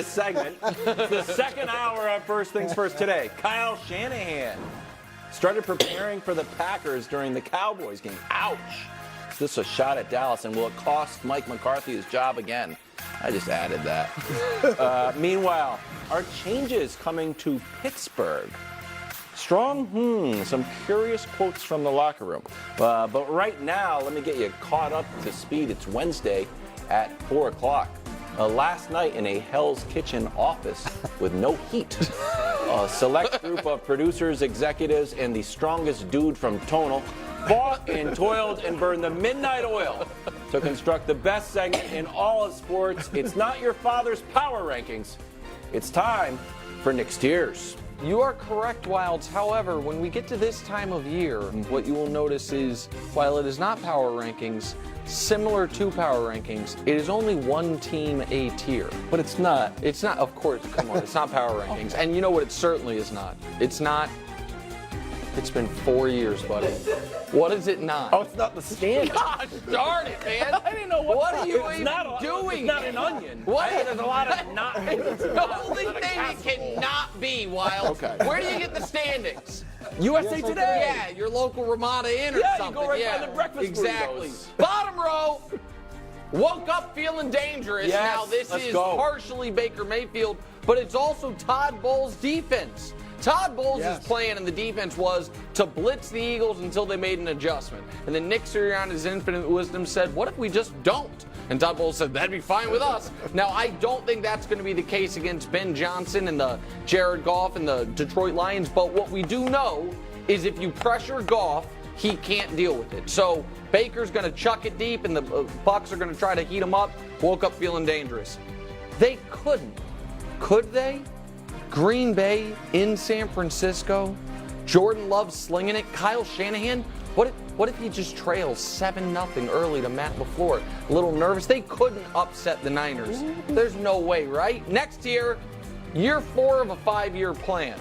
this segment. It's the second hour of First Things First today. Kyle Shanahan started preparing for the Packers during the Cowboys game. Ouch. Is this a shot at Dallas, and will it cost Mike McCarthy his job again? I just added that. Meanwhile, are changes coming to Pittsburgh? Strong? Some curious quotes from the locker room. But right now, let me get you caught up to speed. It's Wednesday at 4 o'clock. Last night in a Hell's Kitchen office with no heat, a select group of producers, executives, and the strongest dude from Tonal fought and toiled and burned the midnight oil to construct the best segment in all of sports. It's not your father's power rankings. It's time for Nick's Tears. You are correct, Wilds. However, when we get to this time of year, what you will notice is, while it is not power rankings, similar to power rankings, it is only one team a tier. But it's not. It's not, of course, come on, it's not power rankings. And you know what it certainly is not? It's not. It's been 4 years, buddy. What is it not? Oh, it's not the standard. Gosh darn it, man. I didn't know what are you it's even not doing? It's not an onion. What? There's a lot of not. It's the only thing it cannot be, Wild. Okay. Where do you get the standings? USA Today. Yeah, your local Ramada Inn or Yeah, something. you go right by the breakfast exactly. burritos. Bottom row. Woke up feeling dangerous. Yes, now this let's is go. partially Baker Mayfield, but it's also Todd Bowles' defense. Todd Bowles' plan in the defense was to blitz the Eagles until they made an adjustment. And then Nick Sirianni, his infinite wisdom, said, what if we just don't? And Todd Bowles said, that'd be fine with us. Now, I don't think that's going to be the case against Ben Johnson and the Jared Goff and the Detroit Lions, but what we do know is if you pressure Goff, he can't deal with it. So Baker's going to chuck it deep, and the Bucs are going to try to heat him up. Woke up feeling dangerous. They couldn't. Could they? Green Bay in San Francisco. Jordan Love slinging it. Kyle Shanahan. What if he just trails 7-0 early to Matt LaFleur? A little nervous. They couldn't upset the Niners. There's no way, right? Next year 4 of a 5-year plan.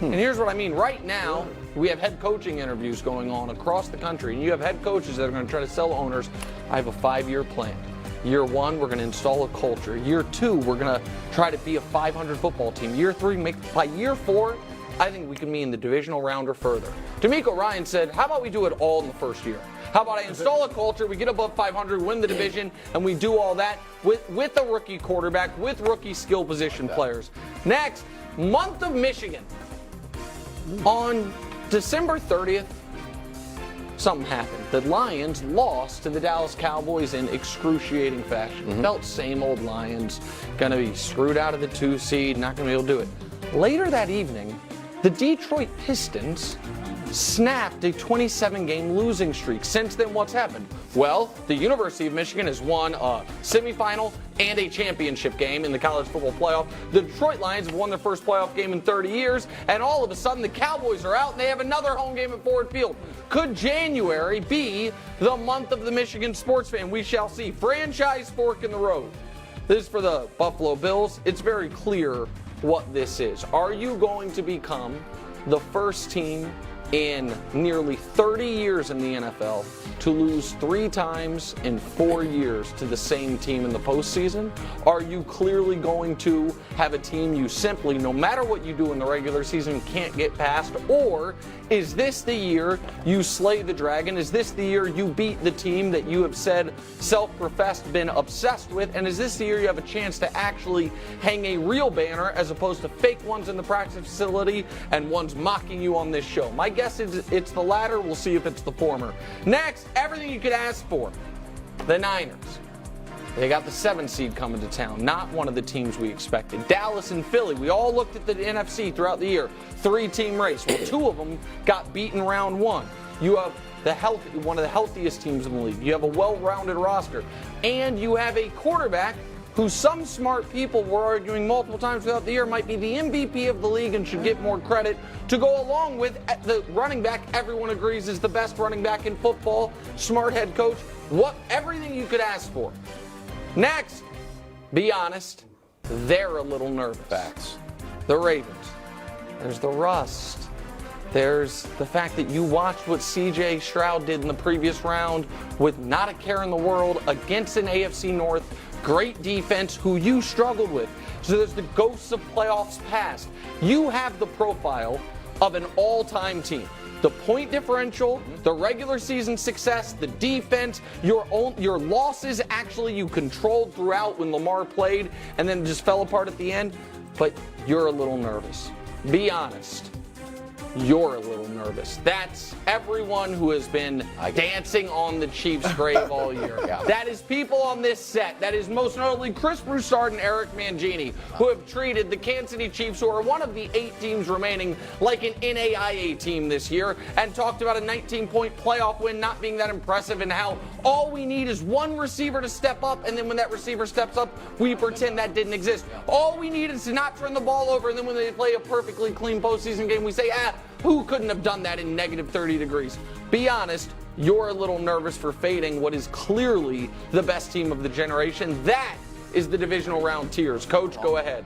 And here's what I mean. Right now, we have head coaching interviews going on across the country, and you have head coaches that are going to try to sell owners, I have a 5-year plan. Year 1, we're going to install a culture. Year 2, we're going to try to be a 500 football team. Year 3, by year 4, I think we can be in the divisional round or further. D'Amico Ryan said, how about we do it all in the first year? How about I install a culture, we get above 500, win the division, and we do all that with a rookie quarterback, with rookie skill position players. Next, month of Michigan. On December 30th, something happened. The Lions lost to the Dallas Cowboys in excruciating fashion. Felt same old Lions, going to be screwed out of the 2 seed, not going to be able to do it. Later that evening, the Detroit Pistons snapped a 27-game losing streak. Since then, what's happened? Well, the University of Michigan has won a semifinal and a championship game in the college football playoff. The Detroit Lions have won their first playoff game in 30 years, and all of a sudden the Cowboys are out and they have another home game at Ford Field. Could January be the month of the Michigan sports fan? We shall see. Franchise fork in the road. This is for the Buffalo Bills. It's very clear what this is. Are you going to become the first team in nearly 30 years in the NFL to lose 3 times in 4 years to the same team in the postseason? Are you clearly going to have a team you simply, no matter what you do in the regular season, can't get past? Or is this the year you slay the dragon? Is this the year you beat the team that you have said, self-professed, been obsessed with? And is this the year you have a chance to actually hang a real banner as opposed to fake ones in the practice facility and ones mocking you on this show? My guess is it's the latter. We'll see if it's the former. Next, everything you could ask for. The Niners. They got the 7 seed coming to town. Not one of the teams we expected. Dallas and Philly. We all looked at the NFC throughout the year. 3-team race. Well, 2 of them got beaten round 1. You have one of the healthiest teams in the league. You have a well-rounded roster. And you have a quarterback who some smart people were arguing multiple times throughout the year might be the MVP of the league and should get more credit to go along with the running back everyone agrees is the best running back in football, smart head coach, everything you could ask for. Next, be honest, they're a little nervous. Facts. The Ravens. There's the rust. There's the fact that you watched what C.J. Stroud did in the previous round with not a care in the world against an AFC North great defense who you struggled with. So there's the ghosts of playoffs past. You have the profile of an all-time team. The point differential, the regular season success, the defense, your losses actually you controlled throughout when Lamar played and then just fell apart at the end. But you're a little nervous. Be honest. You're a little nervous. That's everyone who has been dancing on the Chiefs' grave all year. That is people on this set. That is most notably Chris Broussard and Eric Mangini, who have treated the Kansas City Chiefs, who are one of the 8 teams remaining, like an NAIA team this year, and talked about a 19-point playoff win not being that impressive and how all we need is one receiver to step up, and then when that receiver steps up, we pretend that didn't exist. All we need is to not turn the ball over, and then when they play a perfectly clean postseason game, we say, who couldn't have done that in negative 30 degrees? Be honest, you're a little nervous for fading what is clearly the best team of the generation. That is the divisional round tiers. Coach, go ahead.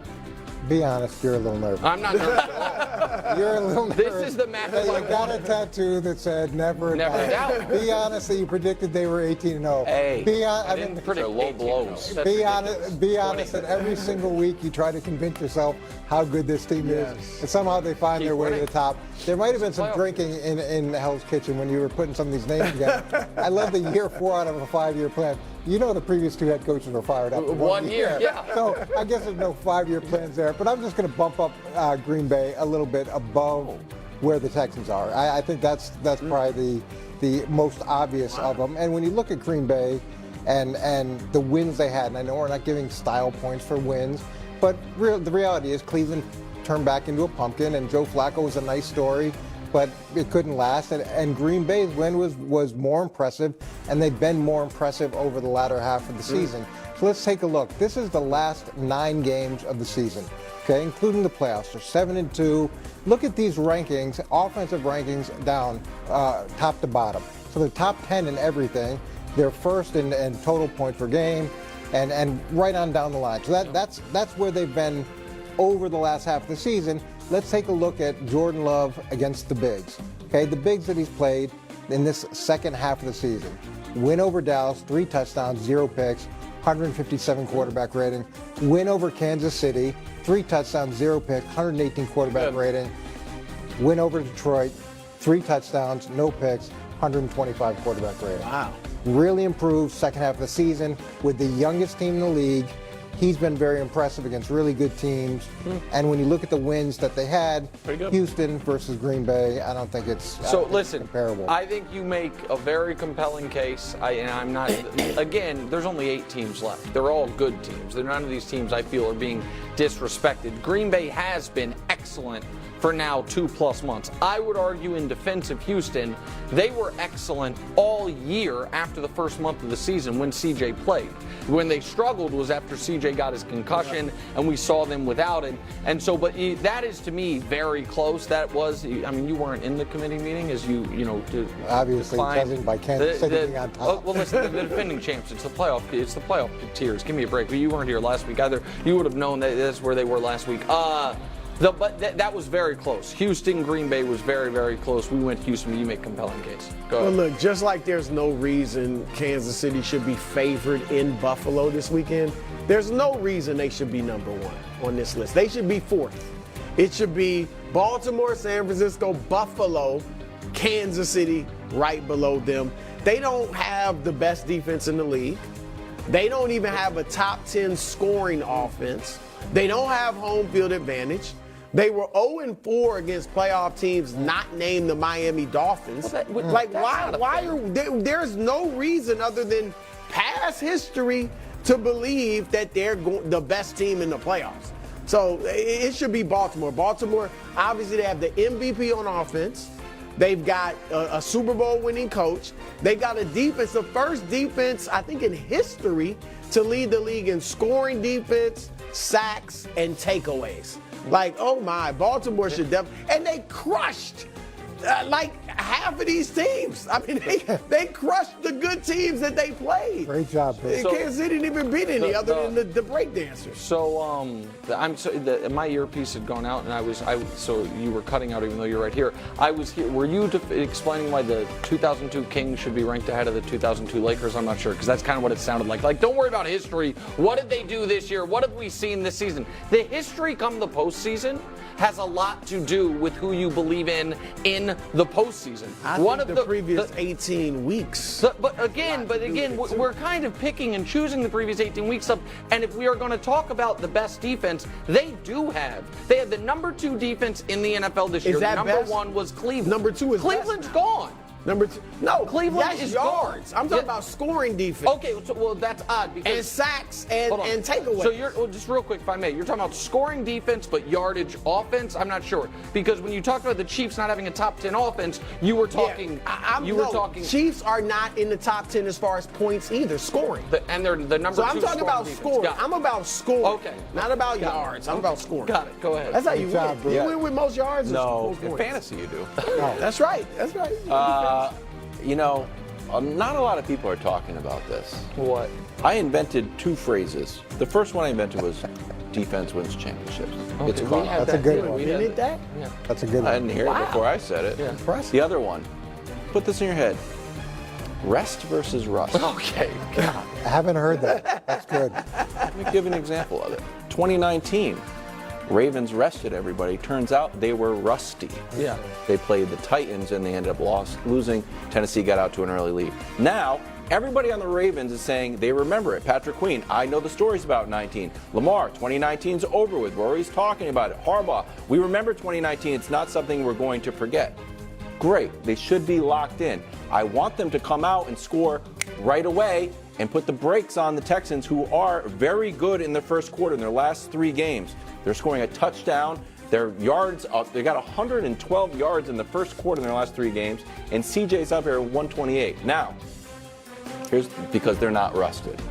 Be honest, you're a little nervous. I'm not nervous at all. You're a little nervous. This is the match. You got a tattoo that said never doubt. Be honest that you predicted they were 18-0. Hey, be honest. I didn't predict low blows. Be honest. Be honest that every single week you try to convince yourself how good this team is, and somehow they find their way to the top. There might have been some drinking in Hell's Kitchen when you were putting some of these names together. I love the year 4 out of a 5-year plan. You know the previous 2 head coaches were fired up. 1 year, yeah. So I guess there's no 5-year plans there. But I'm just going to bump up Green Bay a little bit above where the Texans are. I think that's probably the most obvious of them. And when you look at Green Bay and the wins they had, and I know we're not giving style points for wins, but the reality is Cleveland turned back into a pumpkin, and Joe Flacco was a nice story, but it couldn't last. And Green Bay's win was more impressive, and they've been more impressive over the latter half of the season. So let's take a look. This is the last 9 games of the season, okay, including the playoffs. They're 7-2. Look at these rankings, offensive rankings down top to bottom. So they're top 10 in everything. They're first in total points per game, and right on down the line. So that's where they've been over the last half of the season. Let's take a look at Jordan Love against the Bigs. Okay, the Bigs that he's played in this second half of the season. Win over Dallas, 3 touchdowns, 0 picks, 157 quarterback rating. Win over Kansas City, 3 touchdowns, 0 picks, 118 quarterback rating. Win over Detroit, 3 touchdowns, no picks, 125 quarterback rating. Wow. Really improved second half of the season with the youngest team in the league. He's been very impressive against really good teams. And when you look at the wins that they had, Houston versus Green Bay, I don't think it's comparable. I think you make a very compelling case. I'm not, again, there's only 8 teams left. They're all good teams. None of these teams I feel are being disrespected. Green Bay has been excellent for now 2+ months. I would argue in defense of Houston, they were excellent all year after the first month of the season when CJ played. When they struggled was after CJ got his concussion and we saw them without him. And so, but that is to me very close. That was, I mean, you weren't in the committee meeting as you obviously judging by Kansas City being on top. Well, listen, the defending champs, it's the playoff tiers. Give me a break. But you weren't here last week either. You would have known that that's where they were last week. But that was very close. Houston, Green Bay was very, very close. We went to Houston. You make a compelling case. Go ahead. Well, look, just like there's no reason Kansas City should be favored in Buffalo this weekend, there's no reason they should be number 1 on this list. They should be 4th. It should be Baltimore, San Francisco, Buffalo, Kansas City right below them. They don't have the best defense in the league. They don't even have a top 10 scoring offense. They don't have home field advantage. They were 0-4 against playoff teams not named the Miami Dolphins. There's no reason other than past history to believe that they're the best team in the playoffs. So it should be Baltimore. Baltimore, obviously, they have the MVP on offense. They've got a Super Bowl winning coach. They got a defense, the first defense, I think, in history to lead the league in scoring defense, sacks, and takeaways. Like, oh my, Baltimore should definitely. And they crushed like half of these teams. I mean, they crushed the good teams that they played. Great job, Bill. And Kansas City didn't even beat any other than the breakdancers. So, my earpiece had gone out, and so you were cutting out even though you're right here. I was here. Were you explaining why the 2002 Kings should be ranked ahead of the 2002 Lakers? I'm not sure, because that's kind of what it sounded like. Like, don't worry about history. What did they do this year? What have we seen this season? The history come the postseason has a lot to do with who you believe in the postseason. I think the previous 18 weeks. But again, we're kind of picking and choosing the previous 18 weeks up. And if we are going to talk about the best defense, they had the number 2 defense in the NFL this year. That number best? 1 was Cleveland. Number 2 is Cleveland's best now. gone. Number 2. No, Cleveland that's is yards. gone. I'm talking Yeah. about scoring defense. Okay, well that's odd because And sacks and hold on. takeaways. So just real quick, if I may, you're talking about scoring defense, but yardage offense. I'm not sure because when you talked about the Chiefs not having a top 10 offense, you were talking. Chiefs are not in the top 10 as far as points either, scoring. And they're the number 2. So I'm talking about defense. scoring. Got it. I'm about scoring. Okay. Not about yards. I'm about scoring. Got it. Go ahead. That's how you Good job, win. bro. You win with most yards. No, most in points. fantasy you do. That's right. That's right. You know, not a lot of people are talking about this. What? I invented 2 phrases. The first one I invented was defense wins championships. It's we caught had on. That's a good one. You did that? Yeah. That's a good I one. didn't hear it before I said it. Yeah. Impressive. The other one, put this in your head. Rest versus rust. Okay. God. I haven't heard that. That's good. Let me give an example of it. 2019, Ravens rested everybody. Turns out they were rusty. Yeah. They played the Titans and they ended up losing. Tennessee got out to an early lead. Now, everybody on the Ravens is saying they remember it. Patrick Queen, I know the stories about 19. Lamar, 2019's over with. We're always talking about it. Harbaugh, we remember 2019. It's not something we're going to forget. Great. They should be locked in. I want them to come out and score right away and put the brakes on the Texans, who are very good in the first quarter in their last 3 games. They're scoring a touchdown. Their yards up. They got 112 yards in the first quarter in their last 3 games, and CJ's up here at 128. Now, here's because they're not rusted.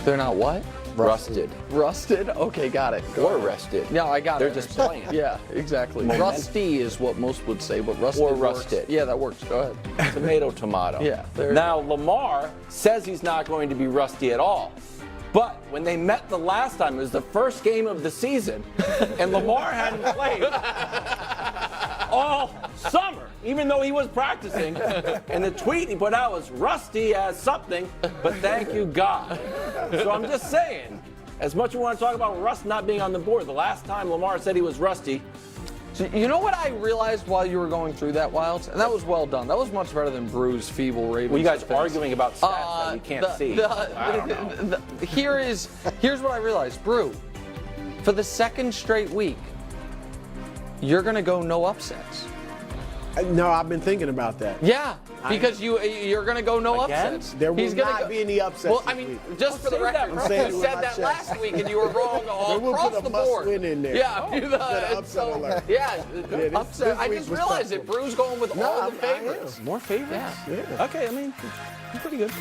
They're not what? Rusted. Rusted? Okay, got it. Or rested. No, I got it. They're just playing. Yeah, exactly. Momentum. Rusty is what most would say, but rusted Or works. rusted. Yeah, that works. Go ahead. Tomato. Yeah, there- Now, Lamar says he's not going to be rusty at all. But when they met the last time, it was the first game of the season, and Lamar hadn't played all summer, even though he was practicing. And the tweet he put out was rusty as something, but thank you, God. So I'm just saying, as much as we want to talk about rust not being on the board, the last time Lamar said he was rusty, So you know what I realized while you were going through that, Wilds? And that was well done. That was much better than Brew's feeble Ravens. were you guys defense. arguing about stats that we can't see? I don't know. Here's what I realized. Brew, for the 2nd straight week, you're going to go no upsets. No, I've been thinking about that. Yeah, because you're going to go no Again? upsets. There will He's gonna not be any upsets Well, this I mean, week. just for the say that, record, bro. I'm saying it you with said my that chest. last week and you were wrong all We'll across put a the must board. win in there. Yeah, Put an upset alert. Yeah, this upset. I week just was realized tough. it. Brew's going with all the I am. favorites. More favorites? Yeah. Okay, I mean, pretty good.